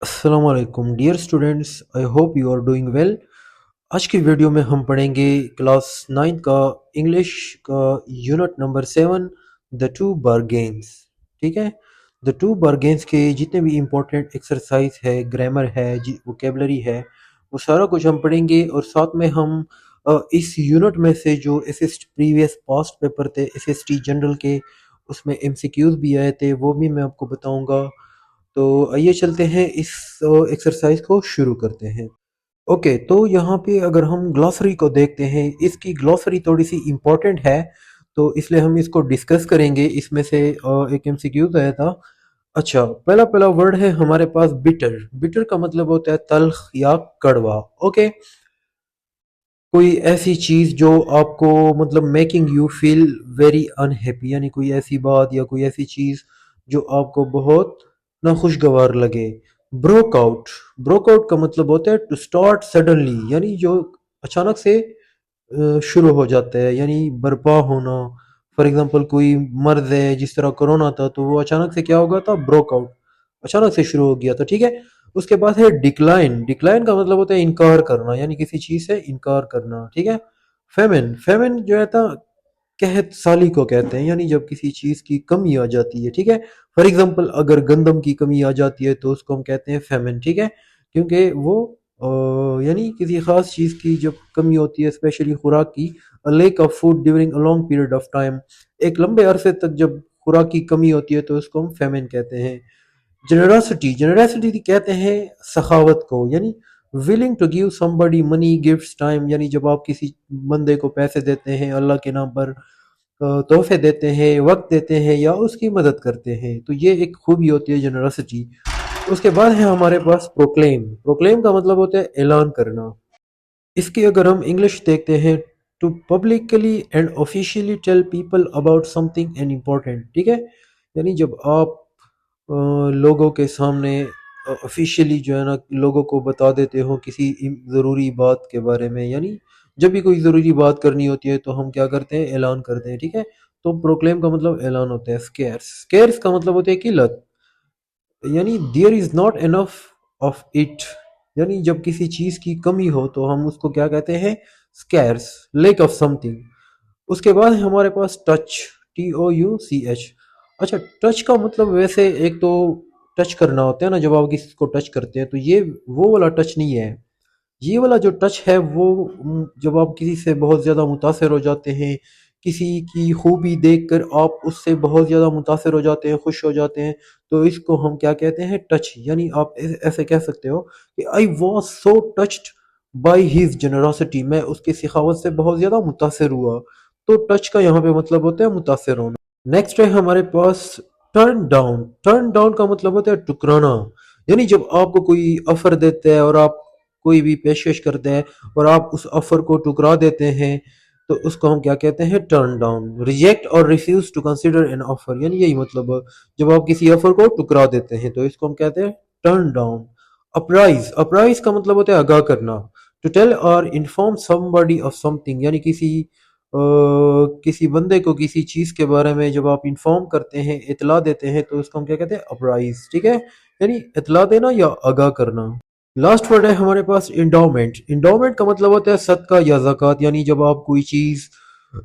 अस्सलाम वालेकुम dear students, I hope you are doing well. आज की वीडियो में हम पढ़ेंगे क्लास 9 का इंग्लिश का यूनिट नंबर 7, द टू बारगेन्स। ठीक है, द टू बारगेन्स के जितने भी इम्पोर्टेंट एक्सरसाइज है, ग्रामर है, वोकेबलरी है, वो सारा कुछ हम पढ़ेंगे। और साथ में हम इस यूनिट में से जो एस प्रीवियस पास्ट पेपर थे एसएसटी जनरल के, उसमें एमसीक्यूज भी आए थे, वो भी मैं आपको बताऊंगा। तो आइए चलते हैं, इस एक्सरसाइज को शुरू करते हैं। ओके, तो यहाँ पे अगर हम ग्लॉसरी को देखते हैं, इसकी ग्लॉसरी थोड़ी सी इम्पोर्टेंट है, तो इसलिए हम इसको डिस्कस करेंगे। इसमें से एक एमसीक्यू आया था। अच्छा, पहला पहला वर्ड है हमारे पास बिटर। बिटर का मतलब होता है तल्ख या कड़वा। ओके, कोई ऐसी चीज जो आपको मतलब making you feel very unhappy, यानी कोई ऐसी बात या कोई ऐसी चीज जो आपको बहुत नाखुशगवार लगे। ब्रोकआउट। ब्रोकआउट का मतलब होता है टू स्टार्ट सडनली, यानी जो अचानक से शुरू हो जाता है, यानी बर्पा होना। फॉर एग्जांपल कोई मर्ज है, जिस तरह कोरोना था, तो वो अचानक से क्या हो गया था, ब्रोकआउट, अचानक से शुरू हो गया था। ठीक है, उसके बाद है डिक्लाइन। डिक्लाइन का मतलब होता है इनकार करना, यानी किसी चीज से इनकार करना। ठीक है, फेमिन। फेमिन जो है था कहत साली को कहते हैं, यानी जब किसी चीज की कमी आ जाती है। ठीक है, फॉर एग्जांपल अगर गंदम की कमी आ जाती है तो उसको हम कहते हैं फेमिन। ठीक है, क्योंकि वो यानी किसी खास चीज की जब कमी होती है, स्पेशली खुराक की। Lake of food during a long period of time, एक लंबे अरसे तक जब खुराक की कमी होती है तो उसको हम फेमिन कहते हैं। जनरसिटी। जनरसिटी कहते हैं सखावत को, यानी willing to give somebody money gifts time, यानी जब आप किसी बंदे को पैसे देते हैं अल्लाह के नाम पर, तोहफे देते हैं, वक्त देते हैं या उसकी मदद करते हैं, तो ये एक खूबी होती है जनरसिटी। उसके बाद है हमारे पास प्रोक्लेम। प्रोक्लेम का मतलब होता है ऐलान करना। इसकी अगर हम इंग्लिश देखते हैं, to publicly and officially tell people about something and important. ठीक है, यानी जब आप लोगों के सामने ऑफिशियली जो है ना लोगों को बता देते हो किसी ज़रूरी बात के बारे में, यानी जब भी कोई ज़रूरी बात करनी होती है तो हम क्या करते हैं, ऐलान करते हैं। ठीक है, तो प्रोक्लेम का मतलब ऐलान होता है। स्केर्स। स्केर्स का मतलब होता है किल्लत, यानी there is not enough of it, यानी जब किसी चीज की कमी हो तो हम उसको क्या कहते हैं, स्कैर्स, लेक ऑफ समथिंग। उसके बाद है हमारे पास टच। TOUCH। अच्छा, टच का मतलब वैसे एक तो टच करना होता है ना, जब आप किसी को टच करते हैं, तो ये वो वाला टच नहीं है। ये वाला जो टच है वो जब आप किसी से बहुत ज़्यादा मुतासर हो जाते हैं, किसी की खूबी देखकर आप उससे बहुत ज़्यादा मुतासर हो जाते हैं, खुश हो जाते हैं, तो इसको हम क्या कहते हैं, टच। यानी आप ऐसे कह सकते हो कि I was so touched by his generosity, मैं उसकी सखावत से बहुत ज़्यादा मुतासर हुआ। तो टच का यहाँ पे मतलब होता है मुतासर होना। नेक्स्ट है हमारे पास टर्न डाउन। टर्न डाउन का मतलब होता है टुकराना, यानी जब आपको कोई ऑफर देते हैं और आप कोई भी पेशकश करते हैं और आप उस ऑफर को टुकरा देते हैं, तो उसको हम क्या कहते हैं, टर्न डाउन। रिजेक्ट और refuse to consider an offer, यानी यही मतलब है, जब आप किसी ऑफर को टुकरा देते हैं तो इसको हम कहते हैं टर्न डाउन। अपराइज। अपराइज का मतलब होता है आगाह करना। टू टेल और इन्फॉर्म समबडी ऑफ समथिंग, यानी किसी बंदे को किसी चीज के बारे में जब आप इंफॉर्म करते हैं, इतला देते हैं, तो उसको हम क्या कहते हैं, अपराइज। ठीक है, यानी इतला देना या आगाह करना। लास्ट वर्ड है हमारे पास इंडोमेंट। इंडोमेंट का मतलब होता है सदका या ज़कात, यानी जब आप कोई चीज़,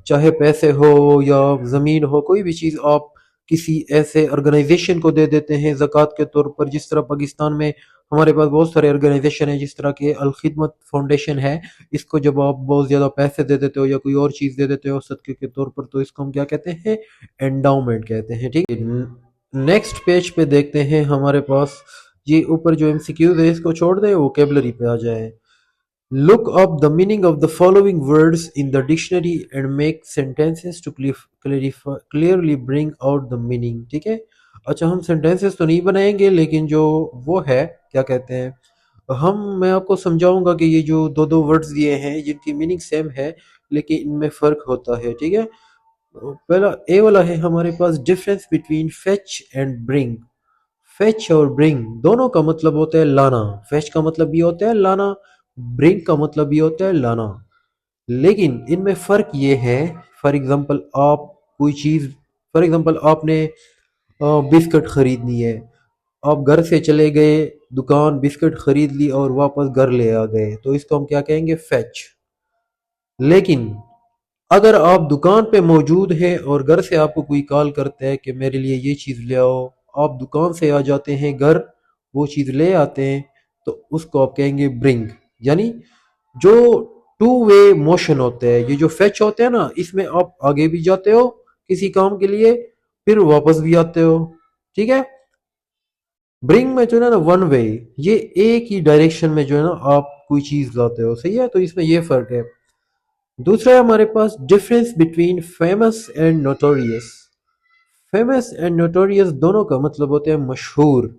चाहे पैसे हो या ज़मीन हो, कोई भी चीज़ आप किसी ऐसे ऑर्गेनाइजेशन को दे देते हैं ज़कात के तौर पर। जिस तरह पाकिस्तान में हमारे पास बहुत सारे ऑर्गेनाइजेशन है, जिस तरह के अल खिदमत फाउंडेशन है, इसको जब आप बहुत ज़्यादा पैसे दे देते हो या कोई और चीज़ दे देते हो सदके के तौर पर, तो इसको हम क्या कहते हैं, एंडाउमेंट कहते हैं। ठीक है, नेक्स्ट पेज पे देखते हैं हमारे पास, ये ऊपर जो एमसीक्यूज है इसको छोड़ दें, वोकेबलरी पे आ जाए। Look up the meaning of the following words in the dictionary and make sentences to clearly bring out the meaning. ठीक है, अच्छा, हम सेंटेंसेस तो नहीं बनाएंगे, लेकिन जो वो है, क्या कहते हैं, मैं आपको समझाऊंगा कि ये जो दो दो वर्ड्स दिए हैं जिनकी मीनिंग सेम है लेकिन इनमें फ़र्क होता है। ठीक है, पहला ए वाला है हमारे पास, difference between fetch and bring. Fetch और ब्रिंग दोनों का मतलब होता है लाना। फेच का मतलब भी होता है लाना, ब्रिंग का मतलब भी होता है लाना, लेकिन इनमें फ़र्क ये है, फॉर एग्जांपल आप कोई चीज़, फॉर एग्जांपल आपने बिस्किट ख़रीदनी है, आप घर से चले गए, दुकान बिस्किट खरीद ली और वापस घर ले आ गए, तो इसको हम क्या कहेंगे? फेच। लेकिन अगर आप दुकान पे मौजूद हैं और घर से आपको कोई कॉल करता है कि मेरे लिए ये चीज़ ले आओ, आप दुकान से आ जाते हैं घर, वो चीज़ ले आते हैं, तो उसको आप कहेंगे ब्रिंग। यानी जो टू वे मोशन होता है, ये जो फेच होते हैं ना, इसमें आप आगे भी जाते हो किसी काम के लिए, फिर वापस भी आते हो। ठीक है। ब्रिंग में जो है ना वन वे, ये एक ही डायरेक्शन में जो है ना आप कोई चीज लाते हो, सही है, तो इसमें ये फर्क है। दूसरा है हमारे पास difference between famous and notorious. Famous and notorious दोनों का मतलब होता है मशहूर,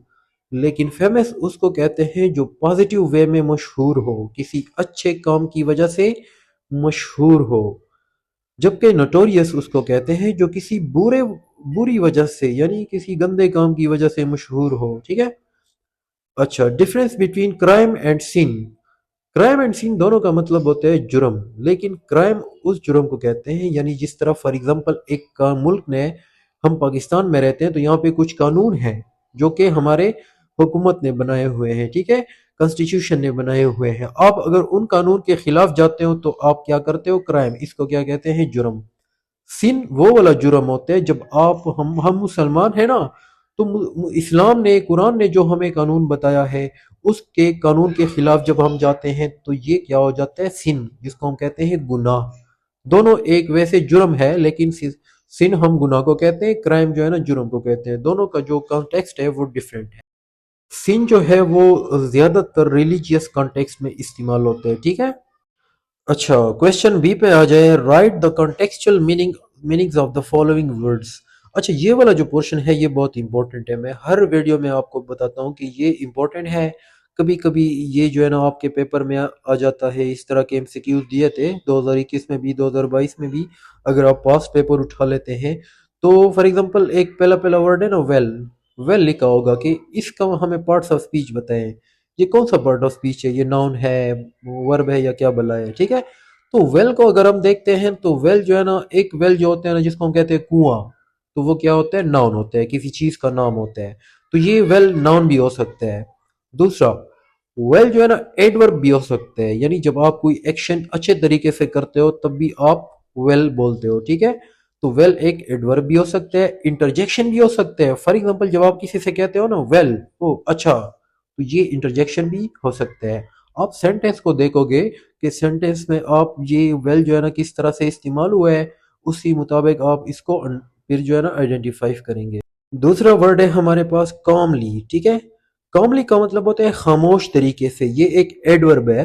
लेकिन फेमस उसको कहते हैं जो पॉजिटिव वे में मशहूर हो, किसी अच्छे काम की वजह से मशहूर हो। जबकि नोटोरियस उसको कहते हैं जो किसी बुरी वजह से, यानी किसी गंदे काम की वजह से मशहूर हो। ठीक है। अच्छा, difference between crime and sin. Crime and sin दोनों का मतलब होता है जुर्म, लेकिन क्राइम उस जुर्म को कहते हैं, यानी जिस तरह फॉर एग्जांपल एक का मुल्क ने, हम पाकिस्तान में रहते हैं तो यहाँ पे कुछ कानून हैं जो कि हमारे हुकूमत ने बनाए हुए हैं, ठीक है, कॉन्स्टिट्यूशन ने बनाए हुए हैं। आप अगर उन कानून के खिलाफ जाते हो तो आप क्या करते हो? क्राइम। इसको क्या कहते हैं? जुर्म। सिन वो वाला जुर्म होता है जब आप, हम मुसलमान है ना, तो इस्लाम ने, कुरान ने जो हमें कानून बताया है, उसके कानून के खिलाफ जब हम जाते हैं तो ये क्या हो जाता है? सिन, जिसको हम कहते हैं गुनाह। दोनों एक वैसे जुर्म है, लेकिन सिन हम गुनाह को कहते हैं, क्राइम जो है ना जुर्म को कहते हैं। दोनों का जो कॉन्टेक्स्ट है वो डिफरेंट है। सिन जो है वो ज्यादातर रिलीजियस कॉन्टेक्स्ट में इस्तेमाल होते हैं। ठीक है। अच्छा, क्वेश्चन बी पे आ जाए। Write the contextual meanings of the following words. अच्छा, ये वाला जो पोर्शन है ये बहुत इंपॉर्टेंट है। मैं हर वीडियो में आपको बताता हूँ कि ये इंपॉर्टेंट है। कभी कभी ये जो है ना आपके पेपर में आ जाता है। इस तरह के एमसीक्यूज दिए थे 2021 में भी, 2022 में भी। अगर आप पास्ट पेपर उठा लेते हैं तो फॉर एग्जांपल एक पहला पहला वर्ड है ना, वेल। वेल लिखा होगा कि इसका हमें पार्ट्स ऑफ स्पीच बताएं। ये कौन सा पार्ट ऑफ स्पीच है? ये नाउन है, वर्ब है, या क्या भला है? ठीक है। तो वेल को अगर हम देखते हैं तो वेल जो है ना, एक वेल जो होते हैं ना जिसको हम कहते हैं कुआं, तो वो क्या होता है? नाउन होता है, किसी चीज का नाम होता है। तो ये वेल नाउन भी हो सकता है। दूसरा, वेल जो है ना एडवर्ब भी हो सकता है, यानी जब आप कोई एक्शन अच्छे तरीके से करते हो तब भी आप वेल बोलते हो। ठीक है। तो वेल एक एडवर्ब भी हो सकता है, इंटरजेक्शन भी हो सकता है। फॉर एग्जांपल जब आप किसी से कहते हो ना वेल, ओ अच्छा, तो ये इंटरजेक्शन भी हो सकता है। आप सेंटेंस को देखोगे कि सेंटेंस में आप ये वेल जो है ना किस तरह से इस्तेमाल हुआ है, उसी मुताबिक आप इसको फिर जो है ना आइडेंटिफाई करेंगे। दूसरा वर्ड है हमारे पास कॉमली। ठीक है। कॉमली का मतलब होता है खामोश तरीके से। ये एक एडवर्ब है,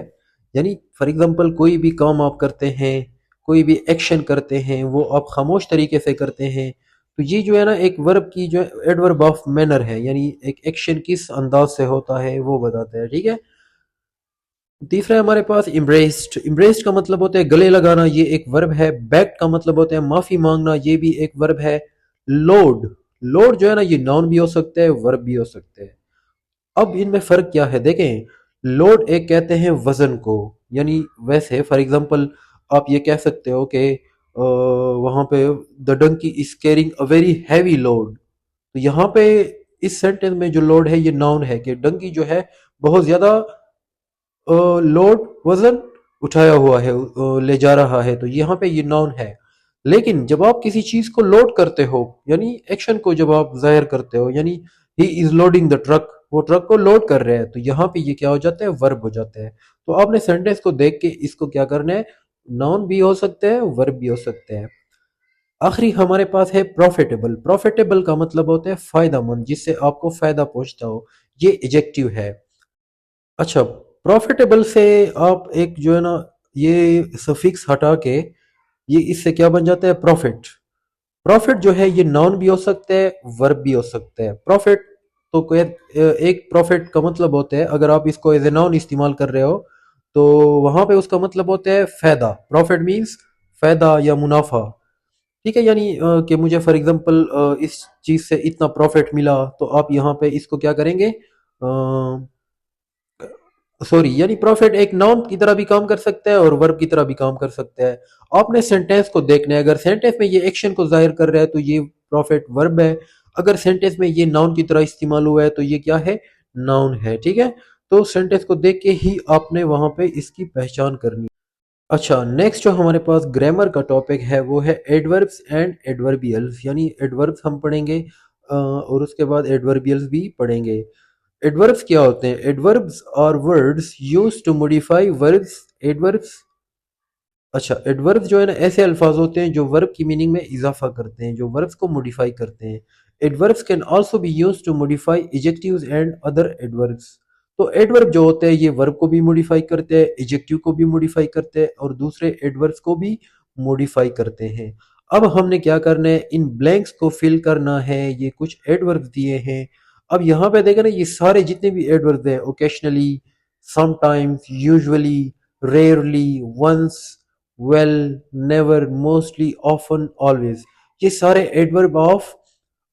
यानी फॉर एग्जांपल कोई भी काम आप करते हैं, कोई भी एक्शन करते हैं, वो आप खामोश तरीके से करते हैं, तो ये जो है ना एक वर्ब की जो एडवर्ब ऑफ मैनर है, यानी एक एक्शन किस अंदाज से होता है वो बताता है। ठीक है। तीसरा है हमारे पास इम्ब्रेस्ड। इम्ब्रेस्ड का मतलब होता है गले लगाना, ये एक वर्ब है। बैक का मतलब होता है माफी मांगना, ये भी एक वर्ब है। लोड, लोड जो है ना ये नाउन भी हो सकता है, वर्ब भी हो सकते हैं। अब इनमें फर्क क्या है देखें। लोड एक कहते हैं वजन को, यानी वैसे फॉर एग्जांपल आप ये कह सकते हो कि वहां पे the donkey is carrying a very heavy load. तो यहाँ पे इस सेंटेंस में जो लोड है ये नाउन है, कि डंकी जो है बहुत ज्यादा लोड, वजन उठाया हुआ है, ले जा रहा है, तो यहाँ पे ये नाउन है। लेकिन जब आप किसी चीज को लोड करते हो, यानी एक्शन को जब आप जाहिर करते हो, यानी he is loading the truck, वो ट्रक को लोड कर रहे हैं, तो यहाँ पे ये क्या हो जाता है? वर्ब हो जाता है। तो आपने सेंटेंस को देख के इसको क्या करना है? नाउन भी हो सकते हैं, वर्ब भी हो सकते हैं। आखिरी हमारे पास है प्रॉफिटेबल। प्रॉफिटेबल का मतलब होता है फायदामंद, जिससे आपको फायदा पहुंचता हो। ये एडजेक्टिव है। अच्छा, प्रॉफिटेबल से आप एक जो है ना ये सफिक्स हटा के, ये इससे क्या बन जाता है? प्रॉफिट। प्रॉफिट जो है ये नाउन भी हो सकता है, वर्ब भी हो सकता है। प्रॉफिट तो कोई एक प्रॉफिट का मतलब होता है, अगर आप इसको एज ए नाउन इस्तेमाल कर रहे हो तो वहां पे उसका मतलब होता है फायदा। प्रॉफिट मींस फायदा या मुनाफा। ठीक है। यानी कि मुझे फॉर एग्जांपल इस चीज से इतना प्रॉफिट मिला, तो आप यहाँ पे इसको क्या करेंगे? सॉरी, यानी प्रॉफिट एक नाउन की तरह भी काम कर सकता है और वर्ब की तरह भी काम कर सकता है। आपने सेंटेंस को देखना है, अगर सेंटेंस में ये एक्शन को जाहिर कर रहा है तो ये प्रॉफिट वर्ब है। अगर सेंटेंस में ये नाउन की तरह इस्तेमाल हुआ है तो ये क्या है? नाउन है, ठीक है। तो सेंटेंस को देख के ही आपने वहां पे इसकी पहचान करनी। अच्छा, नेक्स्ट जो हमारे पास ग्रामर का टॉपिक है वो है एडवर्ब्स एंड एडवर्बियल्स, यानी एडवर्ब्स हम पढ़ेंगे और उसके बाद एडवर्बियल्स भी पढ़ेंगे। एडवर्ब्स क्या होते हैं? Adverbs are words used to modify verbs. Adverbs, अच्छा, एडवर्ब जो है ना ऐसे अल्फाज होते हैं जो वर्ब की मीनिंग में इजाफा करते हैं, जो वर्ब्स को मॉडिफाई करते हैं। Adverbs can also be used to modify adjectives and other adverbs. तो एडवर्ब जो होते हैं ये वर्ब को भी मॉडिफाई करते हैं, एडजेक्टिव को भी मॉडिफाई करते हैं और दूसरे एडवर्ब्स को भी मॉडिफाई करते हैं। अब हमने क्या करना है, इन ब्लैंक्स को फिल करना है। ये कुछ एडवर्ब्स दिए हैं। अब यहाँ पे देखा ना, ये सारे जितने भी एडवर्ब्स हैं, occasionally, sometimes, usually, rarely, once, well, never, mostly, often, always, ये सारे एडवर्ब ऑफ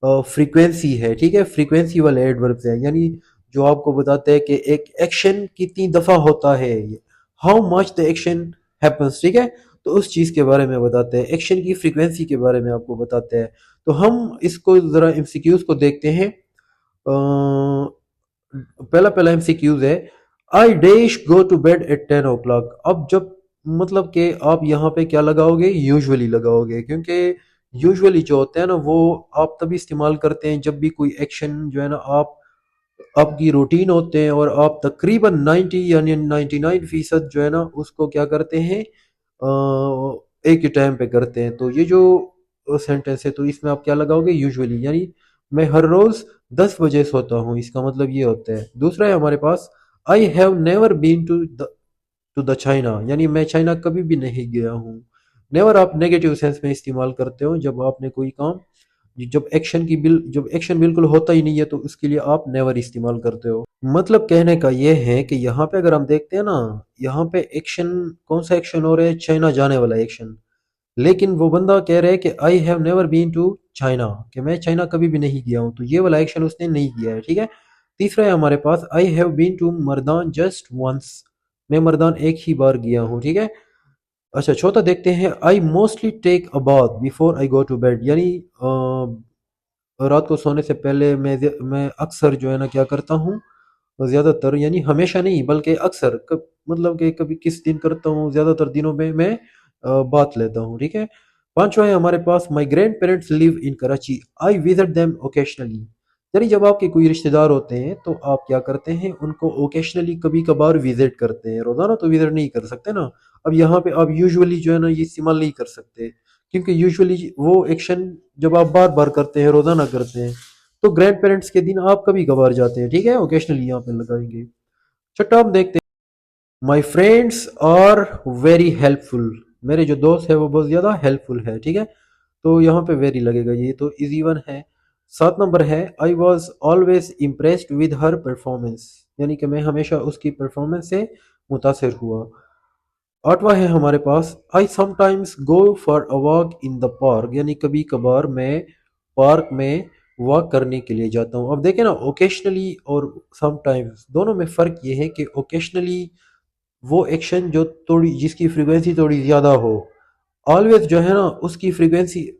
फ्रीक्वेंसी है, ठीक है। फ्रीक्वेंसी वाले एडवर्ब्स हैं, यानी जो आपको बताते हैं कि एक एक्शन कितनी दफा होता है, how much the action happens, ठीक है। तो उस चीज के बारे में बताते हैं, एक्शन की फ्रीक्वेंसी के बारे में आपको बताते हैं। तो हम इसको जरा एमसीक्यूज को देखते हैं। पहला पहला एमसीक्यूज है, I dash go to bed at 10 o'clock। अब जब मतलब कि आप यहाँ पे क्या लगाओगे, यूजुअली लगाओगे, क्योंकि यूजुअली जो होता है ना वो आप तभी इस्तेमाल करते हैं जब भी कोई एक्शन जो है ना आप आपकी रूटीन होते हैं और आप तकरीबन 90 यानी 99% जो है ना उसको क्या करते हैं, एक ही टाइम पे करते हैं। तो ये जो सेंटेंस है तो इसमें आप क्या लगाओगे, यूजुअली, यानी मैं हर रोज 10 बजे सोता हूँ, इसका मतलब ये होता है। दूसरा है हमारे पास, I have never been to the China, यानी मैं चाइना कभी भी नहीं गया हूँ। नेवर आप नेगेटिव सेंस में इस्तेमाल करते हो जब आपने कोई काम, जब एक्शन बिल्कुल होता ही नहीं है तो उसके लिए आप नेवर इस्तेमाल करते हो। मतलब कहने का ये है कि यहाँ पे अगर हम देखते हैं ना, यहाँ पे एक्शन, कौन सा एक्शन हो रहा है, चाइना जाने वाला एक्शन। लेकिन वो बंदा कह रहा है कि I have never been to China, कि मैं चाइना कभी भी नहीं गया हूँ, तो ये वाला एक्शन उसने नहीं किया है, ठीक है। तीसरा है हमारे पास, I have been to Mardan just once, मैं मर्दान एक ही बार गया हूँ, ठीक है। अच्छा, चौथा देखते हैं, I mostly take a bath before I go to bed, यानी रात को सोने से पहले मैं अक्सर जो है ना क्या करता हूँ, ज्यादातर, यानी हमेशा नहीं बल्कि अक्सर, मतलब कि कभी किस दिन करता हूँ, ज्यादातर दिनों में मैं बात लेता हूँ, ठीक है। पांचवा है हमारे पास, my grand parents live in Karachi, I visit them occasionally, यानी जब आपके कोई रिश्तेदार होते हैं तो आप क्या करते हैं, उनको ओकेशनली कभी कभार विजिट करते हैं, रोजाना तो विजिट नहीं कर सकते ना। अब यहाँ पे आप यूजुअली जो है ना ये इस्तेमाल नहीं कर सकते, क्योंकि यूजुअली वो एक्शन जब आप बार बार करते हैं, रोजाना करते हैं, तो ग्रैंड पेरेंट्स के दिन आप कभी कभार जाते हैं, ठीक है, ओकेशनली यहाँ पे लगाएंगे। छठा हम देखते हैं, my friends are very helpful, मेरे जो दोस्त है वो बहुत ज्यादा हेल्पफुल है, ठीक है। तो यहाँ पे वेरी लगेगा, ये तो इजी वन है। 7 नंबर है, I was always impressed with her performance, यानी कि मैं हमेशा उसकी परफॉर्मेंस से मुतासिर हुआ। आठवां है हमारे पास, I sometimes go for a walk in the park, यानी कभी कभार मैं पार्क में वॉक करने के लिए जाता हूँ। अब देखें ना, ओकेशनली और समटाइम्स दोनों में फ़र्क ये है कि ओकेशनली वो एक्शन जो थोड़ी जिसकी फ्रीक्वेंसी थोड़ी ज़्यादा हो, ऑलवेज जो है ना उसकी फ्रीक्वेंसी,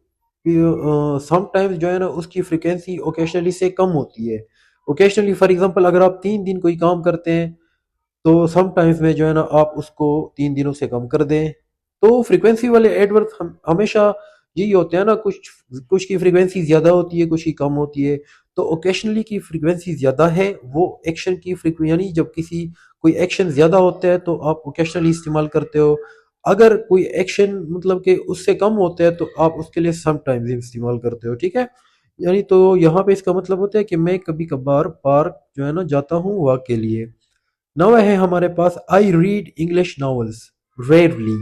समटाइम्स जो है ना उसकी फ्रीक्वेंसी ओकेशनली से कम होती है। ओकेशनली फॉर एग्जांपल अगर आप 3 दिन कोई काम करते हैं तो समटाइम्स में जो है ना आप उसको 3 दिनों से कम कर दें। तो फ्रीक्वेंसी वाले एडवर्ब हमेशा यही होते हैं ना, कुछ कुछ की फ्रीक्वेंसी ज्यादा होती है, कुछ की कम होती है। तो ओकेशनली की फ्रीक्वेंसी ज्यादा है, वो एक्शन की फ्रीक्वेंसी, यानी जब किसी कोई एक्शन ज्यादा होता है तो आप ओकेशनली इस्तेमाल करते हो। अगर कोई एक्शन मतलब कि उससे कम होता है तो आप उसके लिए समटाइम्स इस्तेमाल करते हो, ठीक है। यानी तो यहाँ पे इसका मतलब होता है कि मैं कभी कभार पार्क जो है ना जाता हूँ वॉक के लिए। नवा है हमारे पास, I read English novels rarely,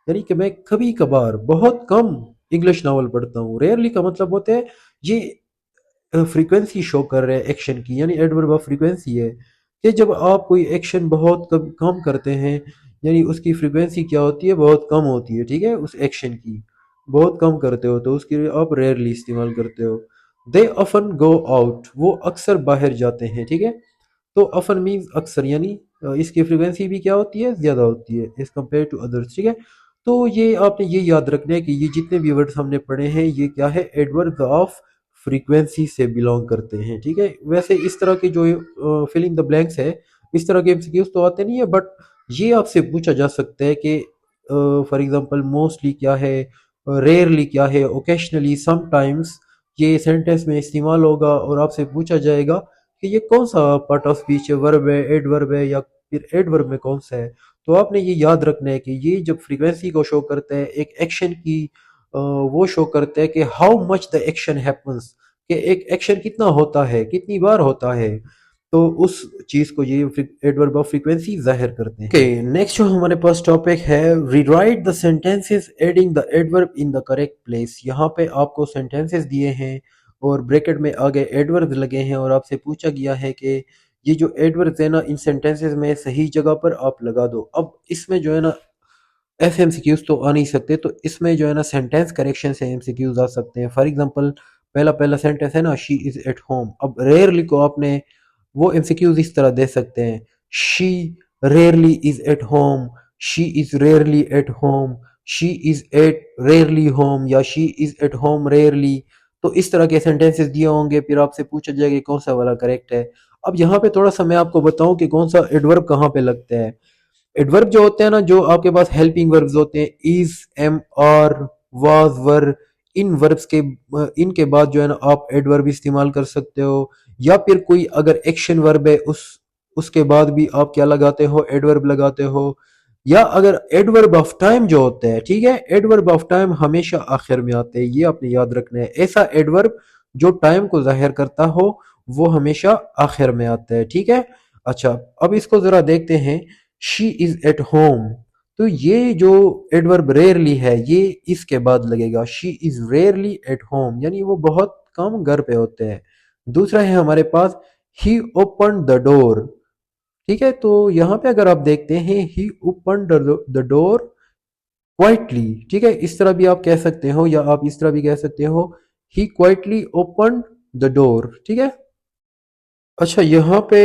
यानी कि मैं कभी कभार बहुत कम इंग्लिश नॉवल पढ़ता हूँ। रेयरली का मतलब होता है ये फ्रीक्वेंसी शो कर रहे हैं एक्शन की, यानी एडवर्ब ऑफ फ्रीक्वेंसी है कि जब आप कोई एक्शन बहुत कम करते हैं, यानी उसकी फ्रीक्वेंसी क्या होती है, बहुत कम होती है, ठीक है, उस एक्शन की बहुत कम करते हो तो उसके लिए आप रेयरली इस्तेमाल करते हो। दे often गो आउट, वो अक्सर बाहर जाते हैं, ठीक है। तो often मीन्स अक्सर, यानी इसकी फ्रीक्वेंसी भी क्या होती है, ज्यादा होती है एज कम्पेयर टू अदर्स, ठीक है। तो ये आपने ये याद रखना है कि ये जितने भी वर्ड्स हमने पढ़े हैं ये क्या है, एडवर्ब ऑफ फ्रीक्वेंसी से बिलोंग करते हैं। ठीक है, वैसे इस तरह के जो फिल इन द ब्लैंक्स है, इस तरह के एमसीक्यूज तो आते नहीं है, बट ये आपसे पूछा जा सकता है कि फॉर एग्जांपल मोस्टली क्या है, रेयरली क्या है, ओकेशनली, समटाइम्स, ये सेंटेंस में इस्तेमाल होगा और आपसे पूछा जाएगा कि ये कौन सा पार्ट ऑफ स्पीच है, वर्ब है, एडवर्ब है, या फिर एडवर्ब में कौन सा है। तो आपने ये याद रखना है कि ये जब फ्रीक्वेंसी को शो करता है, एक एक्शन की वो शो करता है कि how much the action happens, कि एक एक्शन कितना होता है, कितनी बार होता है, तो उस चीज को ये एडवर्ब ऑफ फ्रीक्वेंसी जाहिर करते हैं। ओके, नेक्स्ट जो हमारे पास टॉपिक है, rewrite the sentences adding the adverb in the correct place. यहाँ पे आपको सेंटेंसेस दिए हैं और ब्रैकेट में आगे एडवर्ब लगे हैं और आपसे पूछा गया है कि ये जो एडवर्ब है ना, इन सेंटेंसेस में सही जगह पर आप लगा दो। अब इसमें जो है ना ऐसे एमसीक्यूज तो आ नहीं सकते, तो इसमें जो है ना सेंटेंस करेक्शन से एमसीक्यूज आ सकते हैं। फॉर एग्जांपल पहला पहला सेंटेंस है ना, शी इज एट होम। अब रेयरली को आपने वो एमसीक्यूज इस तरह दे सकते हैं, she rarely is at home, she is rarely at home, she is at rarely home, या she is at home rarely. तो इस तरह के सेंटेंसेस दिए होंगे, फिर आपसे पूछा जाएगा कौन सा वाला करेक्ट है। अब यहाँ पे थोड़ा सा मैं आपको बताऊं कि कौन सा एडवर्ब कहाँ पे लगता है। एडवर्ब जो होते हैं ना, जो आपके पास हेल्पिंग वर्ब्स होते हैं, is, am, are, was, were, इन वर्ब्स के इनके बाद जो है ना आप एडवर्ब इस्तेमाल कर सकते हो। या फिर कोई अगर एक्शन वर्ब है, उसके बाद भी आप क्या लगाते हो, एडवर्ब लगाते हो। या अगर एडवर्ब ऑफ टाइम जो होते हैं, ठीक है, एडवर्ब ऑफ टाइम हमेशा आखिर में आते हैं, ये आपने याद रखना है। ऐसा एडवर्ब जो टाइम को जाहिर करता हो वो हमेशा आखिर में आता है। ठीक है, अच्छा, अब इसको जरा देखते हैं। शी इज एट होम, तो ये जो एडवर्ब रेयरली है ये इसके बाद लगेगा, she is rarely at home, यानी वो बहुत कम घर पे होते हैं। दूसरा है हमारे पास, ही ओपन द डोर। ठीक है, तो यहाँ पे अगर आप देखते हैं, ही ओपन द डोर क्वाइटली। ठीक है, इस तरह भी आप कह सकते हो, या आप इस तरह भी कह सकते हो, he quietly open the door. ठीक है, अच्छा, यहाँ पे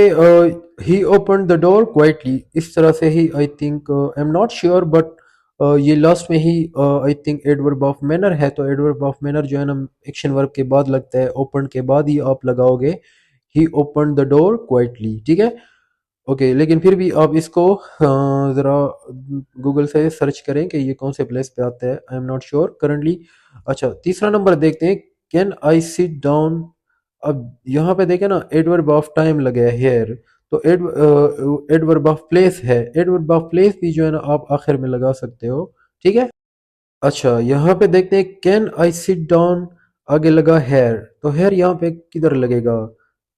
he open the door quietly, इस तरह से ही I think, I am not sure, but ये लास्ट में ही I think adverb of manner है, तो एडवर्ब ऑफ मैनर जो है ना एक्शन वर्ब के बाद लगता है, ओपन के बाद ही आप लगाओगे ही ओपन द डोर क्वाइटली। ठीक है, ओके, लेकिन फिर भी आप इसको ज़रा गूगल से सर्च करें कि ये कौन से प्लेस पे आता है, आई एम नॉट श्योर करंटली। अच्छा, तीसरा नंबर देखते हैं, कैन आई सिट डाउन। अब यहाँ पे देखें ना, एडवर्ब ऑफ टाइम लगे है हेयर, तो एडवर्ब ऑफ प्लेस है, एडवर्ब ऑफ प्लेस भी जो है ना आप आखिर में लगा सकते हो। ठीक है, अच्छा, यहाँ पे देखते हैं, कैन आई सिट डाउन, आगे लगा हेयर, तो हेयर यहाँ पे किधर लगेगा?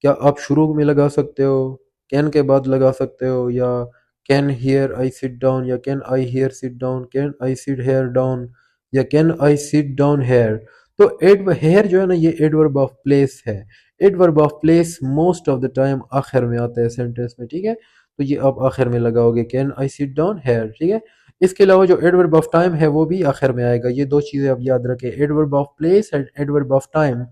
क्या आप शुरू में लगा सकते हो, कैन के बाद लगा सकते हो, या can here I sit down, या can I here sit down, can I sit here down, या can I sit down here. तो एड हेयर जो है ना ये एडवर्ब ऑफ प्लेस है। Adverb of place most of the time आखिर में आता है सेंटेंस में। ठीक है, तो ये आप आखिर में लगाओगे, can I sit down hair. ठीक है, इसके अलावा जो एडवर्ब ऑफ टाइम है वो भी आखिर में आएगा। ये दो चीज़ें आप याद रखें, adverb of place and adverb of time.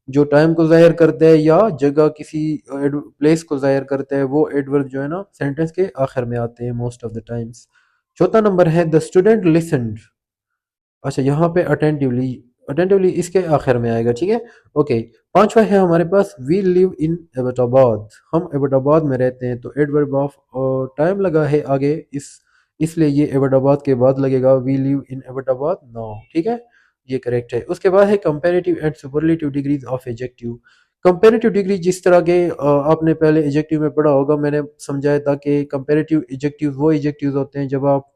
जो टाइम को जाहिर करता है या जगह किसी प्लेस को जाहिर करता है, वो एडवर्ब जो है ना सेंटेंस के आखिर में आते हैं मोस्ट ऑफ द टाइम्स। चौथा नंबर है, द स्टूडेंट लिसन्ड। अच्छा, यहाँ पे अटेंटिवली, अटेंटिवली इसके आखिर में आएगा। ठीक है, ओके। पांचवा है हमारे पास, वी लिव इन एबटाबाद, हम एबटाबाद में रहते हैं, तो एडवर्ब ऑफ टाइम लगा है आगे, इसलिए ये एबटाबाद के बाद लगेगा, we live in Abbottabad now. ठीक है, ये करेक्ट है। उसके बाद है comparative and superlative degrees of adjective. Comparative degree जिस तरह के आपने पहले एडजेक्टिव में पढ़ा होगा, मैंने समझाया था कि कंपैरेटिव एडजेक्टिव वो एडजेक्टिव होते हैं जब आप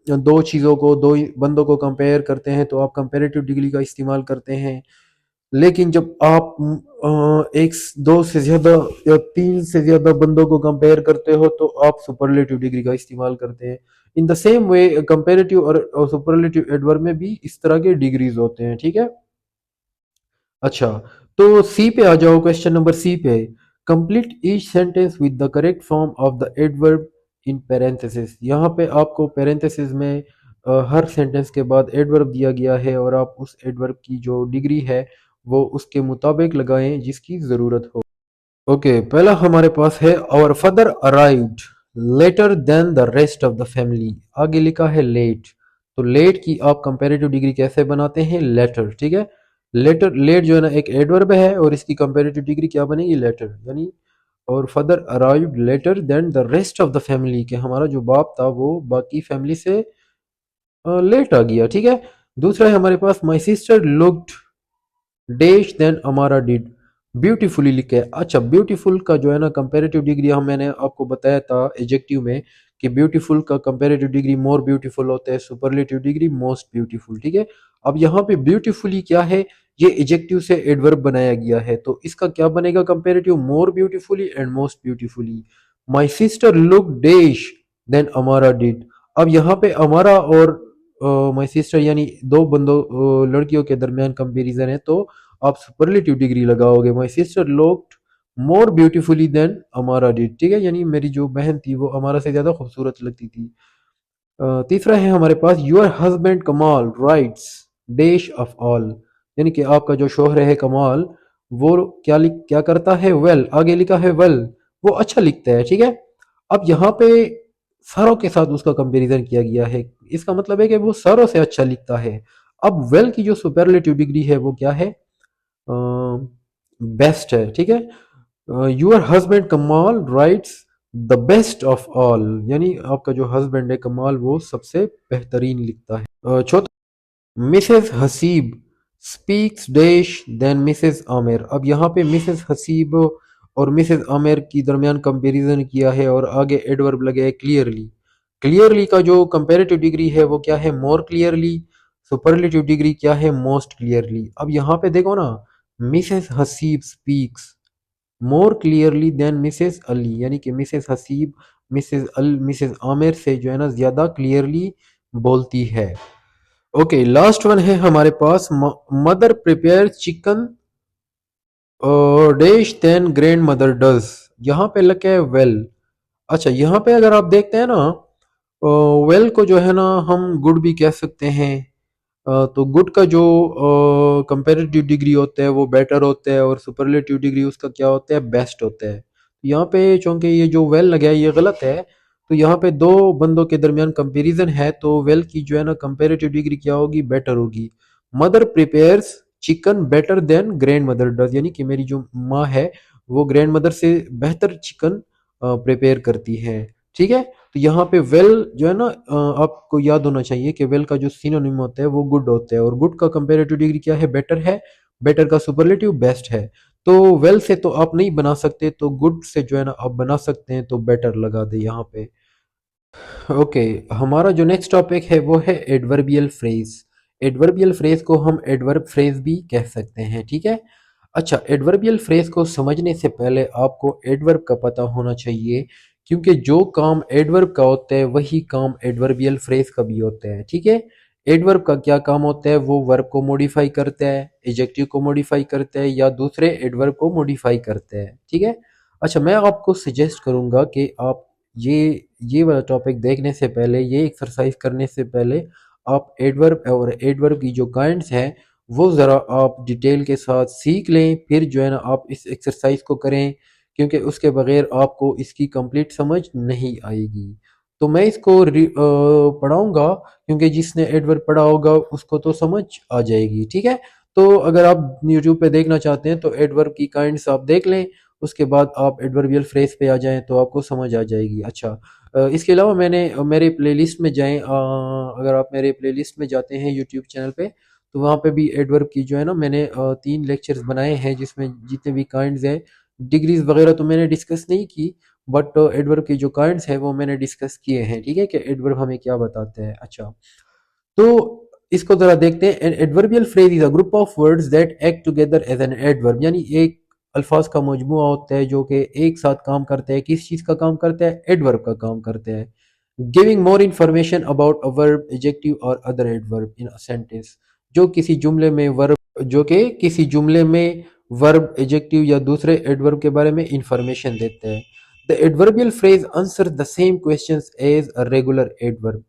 दो चीज़ों को, दो बंदों को कंपेयर करते हैं तो आप कंपेरेटिव डिग्री का इस्तेमाल करते हैं। लेकिन जब आप एक, दो से ज़्यादा या तीन से ज़्यादा बंदों को कंपेयर करते हो तो आप सुपरलेटिव डिग्री का इस्तेमाल करते हैं। In the same way comparative और सुपरलेटिव एडवर्ब में भी इस तरह के डिग्रीज होते हैं। ठीक है, अच्छा, तो सी पे आ जाओ, क्वेश्चन नंबर सी पे। Complete each sentence with the correct form of the adverb in parenthesis. यहाँ पे आपको पैरेंथेसिस में हर सेंटेंस के बाद एडवर्ब दिया गया है और आप उस एडवर्ब की जो डिग्री है वो उसके मुताबिक लगाएं जिसकी ज़रूरत हो। ओके, पहला हमारे पास है, our father arrived later than the rest of the family. आगे लिखा है लेट, तो लेट की आप कंपेरेटिव डिग्री कैसे बनाते हैं, लेटर। ठीक है, लेटर, लेट जो है ना एक एडवर्ब है और इसकी कंपेरेटिव डिग्री क्या बनेगी, लेटर, यानी और further arrived later than the rest of the family, कि हमारा जो बाप था वो बाकी फैमिली से लेट आ गया, ठीक है। दूसरा है हमारे पास my sister looked dash then Amara did, beautifully लिखा है। अच्छा, ब्यूटीफुल का जो है ना कंपैरेटिव डिग्री हम, मैंने आपको बताया था एडजेक्टिव में कि ब्यूटीफुल का कंपैरेटिव डिग्री मोर ब्यूटीफुल होता है, सुपरलेटिव डिग्री मोस्ट ब्यूटीफुल, ठीक है। अब यहाँ पे ब्यूटीफुली क्या है, ये एडजेक्टिव से एडवर्ब बनाया गया है, तो इसका क्या बनेगा comparative, more beautifully and most beautifully. My sister look dash then Amara did. अब यहाँ पे अमारा और माई सिस्टर यानी दो बंदों लड़कियों के दरमियान कंपैरिजन है, तो आप सुपरलेटिव डिग्री लगाओगे, my sister looked more beautifully then Amara did, ठीक है, यानी मेरी जो बहन थी वो अमारा से ज्यादा खूबसूरत लगती थी। तीसरा है हमारे पास योर हस्बैंड कमाल राइट्स डैश ऑफ ऑल, यानी कि आपका जो शोहर है कमाल वो क्या करता है, वेल, आगे लिखा है वेल, वो अच्छा लिखता है, ठीक है। अब यहाँ पे सारों के साथ उसका कंपैरिजन किया गया है, इसका मतलब है कि वो सारों से अच्छा लिखता है। अब वेल की जो सुपरलेटिव डिग्री है वो क्या है, बेस्ट है, ठीक है। योर हस्बैंड कमाल rights the best of all, यानी आपका जो हस्बैंड है कमाल वो सबसे बेहतरीन लिखता है। चौथा, Mrs Haseeb speaks dash then Mrs Aamir. अब यहाँ पे मिसेस हसीब और मिसेस आमिर की दरमियान कंपैरिजन किया है और आगे एडवर्ब लगे है क्लियरली। क्लियरली का जो कंपैरेटिव डिग्री है वो क्या है, मोर क्लियरली। सुपरलेटिव डिग्री क्या है, मोस्ट क्लियरली। अब यहाँ पे देखो ना, Mrs Haseeb speaks more clearly then Mrs Ali, यानी कि मिसेस हसीब मिसेस आमिर से जो है ना ज्यादा क्लियरली बोलती है। ओके, लास्ट वन है हमारे पास, mother prepare chicken dash then grand mother does, यहाँ पे लगे है वेल। अच्छा, यहाँ पे अगर आप देखते हैं ना, वेल को जो है ना हम गुड भी कह सकते हैं। तो गुड का जो कंपेरेटिव डिग्री होता है वो बेटर होता है और सुपरलेटिव डिग्री उसका क्या होता है, बेस्ट होता है। तो यहाँ पे चूंकि ये जो वेल लगा है ये गलत है, तो यहाँ पे दो बंदों के दरमियान कंपैरिजन है, तो वेल की जो है ना कंपेरेटिव डिग्री क्या होगी, बेटर होगी। Mother prepares chicken better than grand mother does, यानी कि मेरी जो माँ है वो ग्रैंड मदर से बेहतर चिकन प्रिपेयर करती है, ठीक है। तो यहाँ पे वेल जो है ना आपको याद होना चाहिए कि वेल का जो सिनोनिम होता है वो गुड होता है और गुड का कंपैरेटिव डिग्री क्या है, बेटर का सुपरलेटिव बेस्ट है। तो वेल से तो आप नहीं बना सकते, तो गुड से जो है ना आप बना सकते हैं, तो बेटर लगा दे यहाँ पे। ओके, हमारा जो नेक्स्ट टॉपिक है वो है एडवर्बियल फ्रेज। एडवर्बियल फ्रेज को हम एडवर्ब फ्रेज भी कह सकते हैं, ठीक है। अच्छा, एडवर्बियल फ्रेज को समझने से पहले आपको एडवर्ब का पता होना चाहिए, क्योंकि जो काम एडवर्ब का होता है वही काम एडवर्बियल फ्रेज का भी होता है, ठीक है। एडवर्ब का क्या काम होता है, वो वर्ब को मॉडिफाई करता है, एडजेक्टिव को मॉडिफाई करता है या दूसरे एडवर्ब को मॉडिफाई करता है, ठीक है। अच्छा, मैं आपको सजेस्ट करूंगा कि आप ये वाला टॉपिक देखने से पहले, ये एक्सरसाइज करने से पहले आप एडवर्ब और एडवर्ब की जो काइंड्स हैं वो ज़रा आप डिटेल के साथ सीख लें, फिर जो है ना आप इस एक्सरसाइज को करें, क्योंकि उसके बगैर आपको इसकी कंप्लीट समझ नहीं आएगी। तो मैं इसको पढ़ाऊंगा, क्योंकि जिसने एडवर्ब पढ़ा होगा उसको तो समझ आ जाएगी, ठीक है। तो अगर आप यूट्यूब पे देखना चाहते हैं तो एडवर्ब की काइंड्स आप देख लें, उसके बाद आप एडवर्बियल फ्रेज पे आ जाएं तो आपको समझ आ जाएगी। अच्छा, इसके अलावा मैंने मेरे प्लेलिस्ट में जाएं, अगर आप मेरे प्लेलिस्ट में जाते हैं यूट्यूब चैनल पे, तो वहाँ पे भी एडवर्ब की जो है ना मैंने 3 लेक्चर्स बनाए हैं, जिसमें जितने भी काइंड्स हैं, डिग्रीज वगैरह तो मैंने डिस्कस नहीं की, बट एडवर्ब की जो काइंड्स हैं वो मैंने डिस्कस किए हैं, ठीक है, कि एडवर्ब हमें क्या बताते हैं। अच्छा, तो इसको जरा देखते हैं। An adverbial phrase is a group of words that act together as an adverb, यानी एक अल्फाज का मजमुआ होता है जो कि एक साथ काम करते हैं। किस चीज का काम करते हैं, एडवर्ब का काम करते हैं। Giving more information about a verb, adjective और other adverb in a sentence, जो किसी जुमले में वर्ब, जो कि किसी जुमले में वर्ब, एडजेक्टिव या दूसरे एडवर्ब के बारे में इंफॉर्मेशन देते हैं। The adverbial phrase answer the same questions as a regular adverb.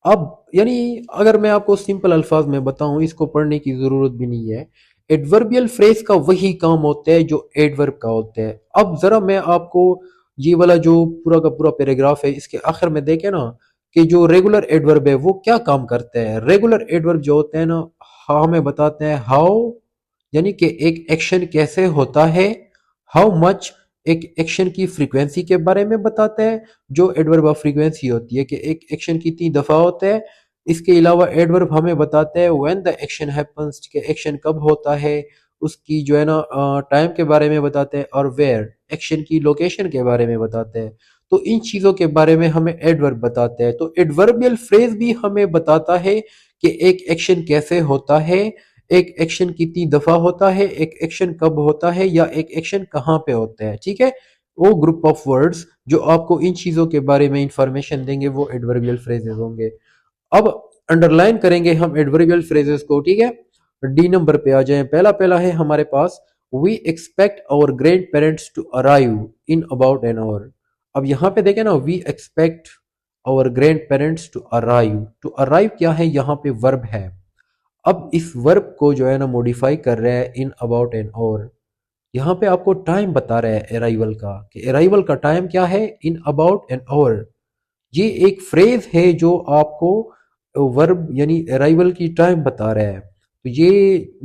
अब यानी अगर मैं आपको सिंपल अल्फाज में बताऊं, इसको पढ़ने की जरूरत भी नहीं है, एडवर्बियल फ्रेज का वही काम होता है जो एडवर्ब का होता है। अब जरा मैं आपको ये वाला जो पूरा का पूरा पैराग्राफ है इसके आखिर में देखे ना, कि जो रेगुलर एडवर्ब है वो क्या काम करता है। रेगुलर एडवर्ब जो होते हैं ना, हमें बताते हैं हाउ यानी कि एक एक्शन कैसे होता है, हाउ मच एक एक्शन की फ्रीक्वेंसी के बारे में बताता है, जो एडवर्ब ऑफ फ्रीक्वेंसी होती है कि एक एक्शन कितनी दफा होता है। इसके अलावा एडवर्ब हमें बताते हैं व्हेन द एक्शन हैपन्स, कि एक्शन कब होता है, उसकी जो है ना टाइम के बारे में बताते हैं, और वेयर एक्शन की लोकेशन के बारे में बताते हैं। तो इन चीजों के बारे में हमें एडवर्ब बताते हैं। तो एडवर्बियल फ्रेज भी हमें बताता है कि एक एक्शन कैसे होता है, एक एक्शन कितनी दफा होता है, एक एक्शन कब होता है, या एक एक्शन कहाँ पे होता है। ठीक है, वो ग्रुप ऑफ वर्ड्स जो आपको इन चीजों के बारे में इंफॉर्मेशन देंगे वो एडवर्बियल फ्रेजेस होंगे। अब अंडरलाइन करेंगे हम एडवर्बियल फ्रेजेस को। ठीक है, डी नंबर पे आ जाए। पहला पहला है हमारे पास, we expect our grand parents to arrive in about an hour. अब यहाँ पे देखें ना, we expect our grand parents to arrive. To arrive क्या है, यहाँ पे वर्ब है। अब इस वर्ब को जो है ना मॉडिफाई कर रहा है इन अबाउट एन आवर। यहाँ पे आपको टाइम बता रहा है अराइवल का, कि अराइवल का टाइम क्या है, इन अबाउट एन आवर। ये एक फ्रेज है जो आपको वर्ब यानी अराइवल की टाइम बता रहा है। तो ये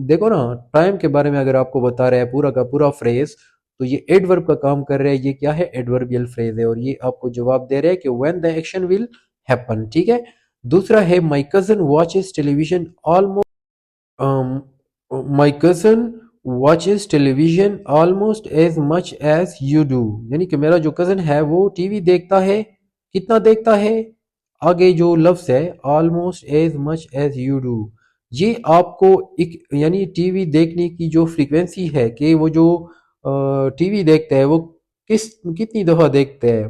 देखो ना, टाइम के बारे में अगर आपको बता रहा है पूरा का पूरा फ्रेज, तो ये एडवर्ब का काम कर रहा है। ये क्या है, एडवर्बियल फ्रेज है, और ये आपको जवाब दे रहा है कि when the action will happen. ठीक है, दूसरा है my cousin watches television almost, my cousin watches television almost as much as you do. यानी कि मेरा जो कजन है वो टीवी देखता है, कितना देखता है, आगे जो लफ्ज है almost as much as you do. ये आपको एक यानी टीवी देखने की जो फ्रीक्वेंसी है, कि वो जो टीवी देखता है वो कितनी दफा देखता है,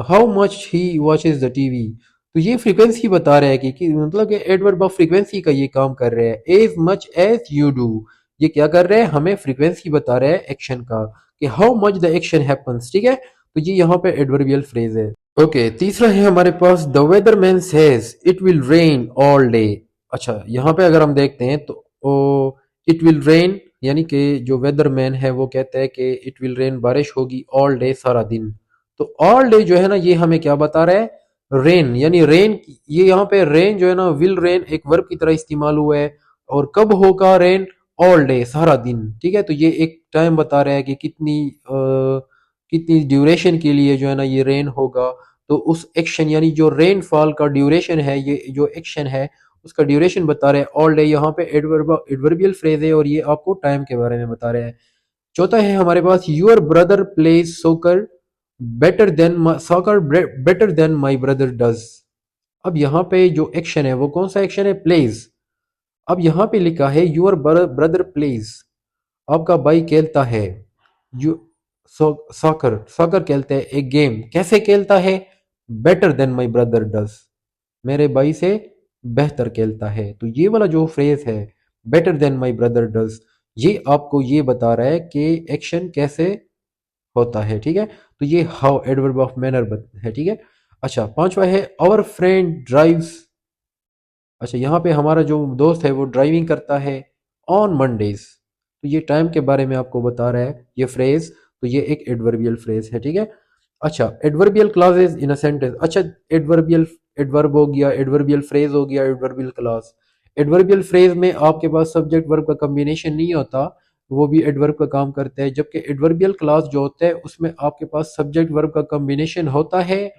how much he watches the TV. तो ये फ्रीक्वेंसी बता रहा है कि मतलब कि एडवर्ब ऑफ फ्रीक्वेंसी का ये काम कर रहा है। As much as you do, ये क्या कर रहा है, हमें फ्रीक्वेंसी बता रहा है एक्शन का, कि how much the action happens. ठीक है, तो ये यहाँ पे एडवर्बियल फ्रेज है। ओके, तीसरा है हमारे पास, the weather man says it will rain all day. अच्छा, यहाँ पे अगर हम देखते हैं तो इट विल रेन, यानी कि जो वेदर मैन है वो कहता है कि इट विल रेन, बारिश होगी, ऑल डे, सारा दिन। तो ऑल डे जो है ना, ये हमें क्या बता रहा है, रेन। यानी रेन, ये यहाँ पे रेन जो है ना, विल रेन एक वर्ब की तरह इस्तेमाल हुआ है। और कब होगा रेन, ऑल डे, सारा दिन। ठीक है, तो ये एक टाइम बता रहा है कि कितनी ड्यूरेशन के लिए जो है ना ये रेन होगा। तो उस एक्शन यानी जो रेनफॉल का ड्यूरेशन है, ये जो एक्शन है उसका ड्यूरेशन बता रहे हैं ऑल डे। यहाँ पे एडवर्बियल फ्रेज है, और ये आपको टाइम के बारे में बता रहे हैं। चौथा है हमारे पास, यूर ब्रदर प्लेज सोकर better than my brother does. अब यहाँ पे जो एक्शन है वो कौन सा एक्शन है, प्लेज। अब यहाँ पे लिखा है यूर ब्रदर प्लेज, आपका भाई खेलता है, यू सॉकर सॉकर खेलते हैं, एक गेम कैसे खेलता है, better than my brother does, मेरे भाई से बेहतर खेलता है। तो ये वाला जो फ्रेज है, better than my brother does, ये आपको ये बता रहा है कि एक्शन कैसे होता है। ठीक है, तो ये हाउ एडवर्ब ऑफ मैनर है। ठीक है, अच्छा, पांचवा है आवर फ्रेंड ड्राइव्स। अच्छा, यहाँ पे हमारा जो दोस्त है वो ड्राइविंग करता है ऑन मंडेज। तो ये टाइम के बारे में आपको बता रहा है ये फ्रेज। तो ये एक एडवर्बियल फ्रेज है। ठीक है, अच्छा, adverbial clauses in a sentence. अच्छा, एडवर्बियल एडवर्ब हो गया, एडवर्बियल फ्रेज हो गया, एडवर्बियल क्लॉज। एडवर्बियल फ्रेज में आपके पास सब्जेक्ट वर्ब का कॉम्बिनेशन नहीं होता, वो भी एडवर्ब का काम करता है। जबकि एडवर्बियल क्लॉज जो होता है उसमें आपके पास सब्जेक्ट वर्ब का कॉम्बिनेशन होता है,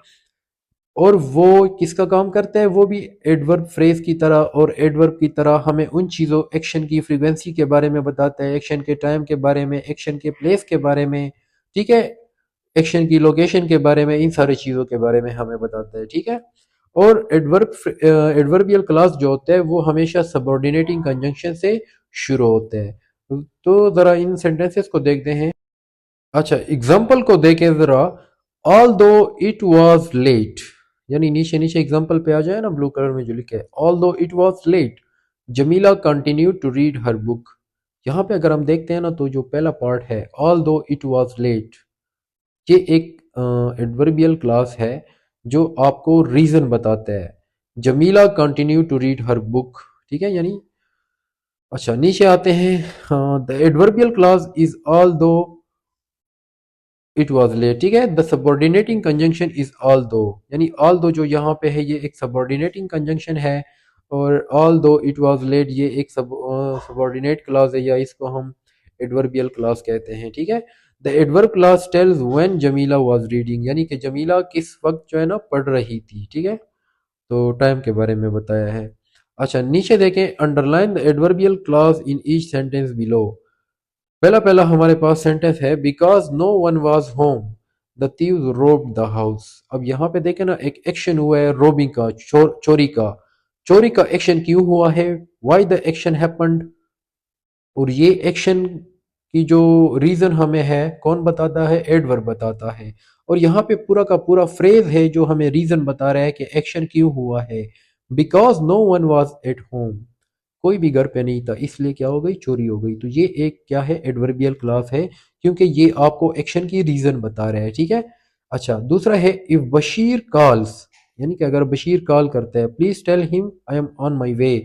और वो किसका काम करता है, वो भी एडवर्ब फ्रेज की तरह और एडवर्ब की तरह हमें उन चीज़ों, एक्शन की फ्रीक्वेंसी के बारे में बताता है, एक्शन के टाइम के बारे में, एक्शन के प्लेस के बारे में। ठीक है, एक्शन की लोकेशन के बारे में, इन सारी चीज़ों के बारे में हमें बताता है। ठीक है, और एडवर्बियल क्लास जो होता है वो हमेशा सबऑर्डिनेटिंग कंजंक्शन से शुरू होते हैं। तो ज़रा इन सेंटेंसेस को देखते हैं। अच्छा, एग्जाम्पल को देखें जरा। ऑल दो इट वॉज लेट, यानी नीचे नीचे एग्जाम्पल पे आ जाए ना ब्लू कलर में जो लिखे है, although it was late Jamila continue to read her book. यहाँ पे अगर हम देखते हैं ना, तो जो पहला पार्ट है although it was late, ये एक एडवर्बियल क्लास है जो आपको रीजन बताता है। Jamila continue to read her book. ठीक है, यानी अच्छा, नीचे आते हैं। The adverbial clause is although it was late. ठीक है, the subordinating conjunction is although, यानी ऑल दो जो यहाँ पे है ये एक सबऑर्डिनेटिंग कंजंक्शन है, और ऑल दो इट वॉज लेट, ये एक सबॉर्डिनेट क्लॉज है या इसको हम एडवर्बियल क्लॉज कहते हैं। ठीक है, the adverb clause tells when Jamila was reading, यानी कि जमीला किस वक्त जो है ना पढ़ रही थी। ठीक है, तो टाइम के बारे में बताया है। अच्छा, नीचे देखें, underline the adverbial clause in each sentence below. पहला पहला हमारे पास सेंटेंस है, because no one was home the thieves robbed the house. अब यहाँ पे देखें ना, एक एक्शन हुआ है रोबिंग का, चोरी का। चोरी का एक्शन क्यों हुआ है, वाई द एक्शन हैपेंड, और ये एक्शन की जो रीजन हमें है कौन बताता है, एडवर्ब बताता है। और यहाँ पे पूरा का पूरा फ्रेज है जो हमें रीजन बता रहा है कि एक्शन क्यों हुआ है। Because no one was at home, कोई भी घर पे नहीं था इसलिए क्या हो गई, चोरी हो गई। तो ये एक क्या है, एडवर्बियल क्लॉज है, क्योंकि ये आपको एक्शन की रीजन बता रहा है। ठीक है। अच्छा, दूसरा है, इफ बशीर कॉल्स, यानी कि अगर बशीर कॉल करता है, please tell him I am on my way,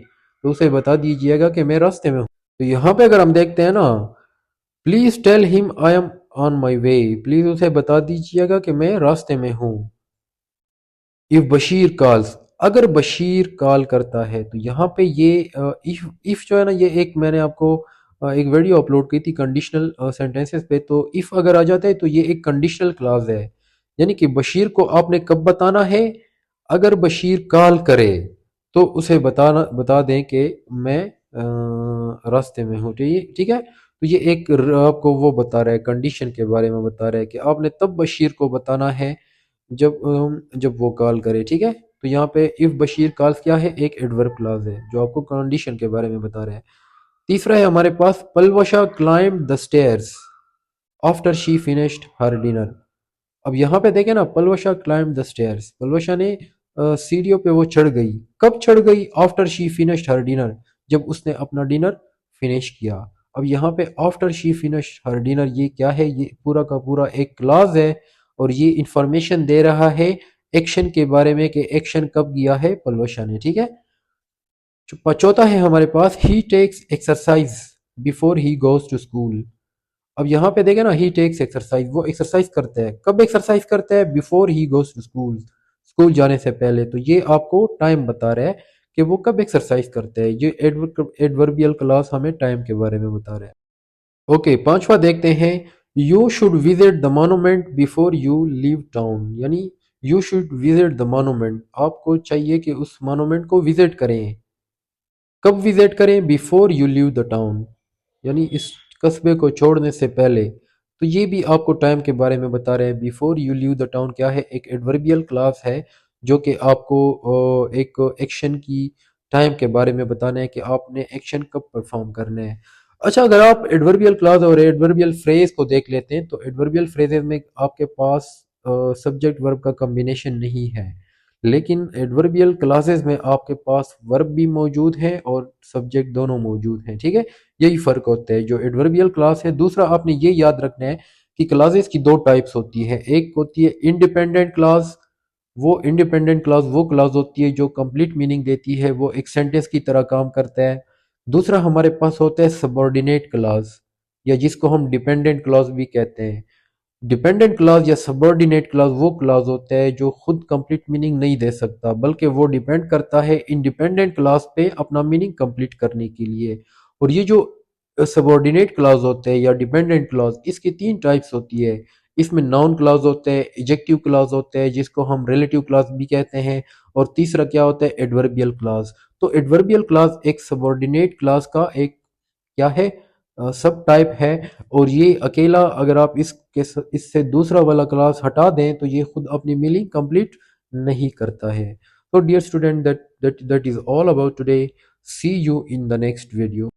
तो उसे बता दीजिएगा कि मैं रास्ते में हूँ। तो यहाँ पे अगर हम देखते हैं ना, please tell him I am on my way, please उसे बता दीजिएगा कि मैं रास्ते में हूँ। इफ बशीर कॉल्स, अगर बशीर कॉल करता है, तो यहाँ पे ये इफ जो है ना, ये एक मैंने आपको एक वीडियो अपलोड की थी कंडीशनल सेंटेंसेस पे। तो इफ अगर आ जाता है तो ये एक कंडीशनल क्लॉज है, यानी कि बशीर को आपने कब बताना है, अगर बशीर कॉल करे तो उसे बता दें कि मैं रास्ते में हूँ। ठीक ठीक है, तो ये एक आपको वो बता रहा है, कंडीशन के बारे में बता रहा है कि आपने तब बशीर को बताना है जब वो कॉल करे। ठीक है, तो यहाँ पे इफ बशीर कॉल्स क्या है, एक एडवर्ब क्लॉज है जो आपको कंडीशन के बारे में बता रहा है। तीसरा है हमारे पास, Palwasha climb the stairs after she finished her dinner. अब यहाँ पे देखें ना, Palwasha climb the stairs, Palwasha ने सीढ़ियों पे वो चढ़ गई, कब चढ़ गई, after she finished her dinner, जब उसने अपना डिनर फिनिश किया। अब यहाँ पे after she finished her dinner, ये क्या है, ये पूरा का पूरा एक क्लॉज है, और ये इंफॉर्मेशन दे रहा है एक्शन के बारे में कि एक्शन कब किया है पलवशा ने। ठीक है, चौथा है हमारे पास, he takes exercise before he goes to school. अब यहाँ पे देखे ना, ही टेक्स एक्सरसाइज, वो एक्सरसाइज करता है, कब एक्सरसाइज करता है, before he goes to school, school जाने से पहले। तो ये आपको टाइम बता रहा है कि वो कब एक्सरसाइज करता है। ये एडवर्बियल क्लॉज हमें टाइम के बारे में बता रहा है। ओके, पांचवा देखते हैं, you should visit the monument before you leave town, यानी you should visit the monument, आपको चाहिए कि उस मोनूमेंट को विजिट करें। कब विजिट करें, before you leave the town, यानी इस कस्बे को छोड़ने से पहले। तो ये भी आपको टाइम के बारे में बता रहे हैं। Before you leave the town क्या है, एक एडवर्बियल क्लॉज है जो कि आपको एक एक्शन की टाइम के बारे में बताना है कि आपने एक्शन कब परफॉर्म करना है। अच्छा, अगर आप एडवर्बियल क्लॉज और एडवर्बियल फ्रेज को देख लेते हैं, तो एडवर्बियल फ्रेजेस में आपके पास सब्जेक्ट वर्ब का कॉम्बिनेशन नहीं है, लेकिन एडवर्बियल क्लासेस में आपके पास वर्ब भी मौजूद है और सब्जेक्ट दोनों मौजूद हैं। ठीक है, यही फर्क होता है जो एडवर्बियल क्लास है। दूसरा आपने ये याद रखना है कि क्लासेस की दो टाइप्स होती है, एक होती है इंडिपेंडेंट क्लास, वो इंडिपेंडेंट क्लास वो क्लास होती है जो कंप्लीट मीनिंग देती है, वो एक सेंटेंस की तरह काम करता है। दूसरा हमारे पास होता है सबॉर्डिनेट क्लास, या जिसको हम डिपेंडेंट क्लास भी कहते हैं। डिपेंडेंट क्लॉज या सबऑर्डिनेट क्लॉज वो क्लॉज होता है जो खुद कंप्लीट मीनिंग नहीं दे सकता, बल्कि वो डिपेंड करता है इंडिपेंडेंट क्लॉज पे अपना मीनिंग कंप्लीट करने के लिए। और ये जो सबऑर्डिनेट क्लॉज होते हैं या डिपेंडेंट क्लॉज, इसकी तीन टाइप्स होती है। इसमें नाउन क्लॉज होते हैं, एडजेक्टिव क्लॉज होते हैं जिसको हम रिलेटिव क्लॉज भी कहते हैं, और तीसरा क्या होता है, एडवर्बियल क्लॉज। तो एडवर्बियल क्लॉज एक सबऑर्डिनेट क्लॉज का एक क्या है, सब टाइप है। और ये अकेला अगर आप इससे दूसरा वाला क्लास हटा दें तो ये खुद अपनी मीनिंग कंप्लीट नहीं करता है। तो dear student, that is all about today. See you in the next video.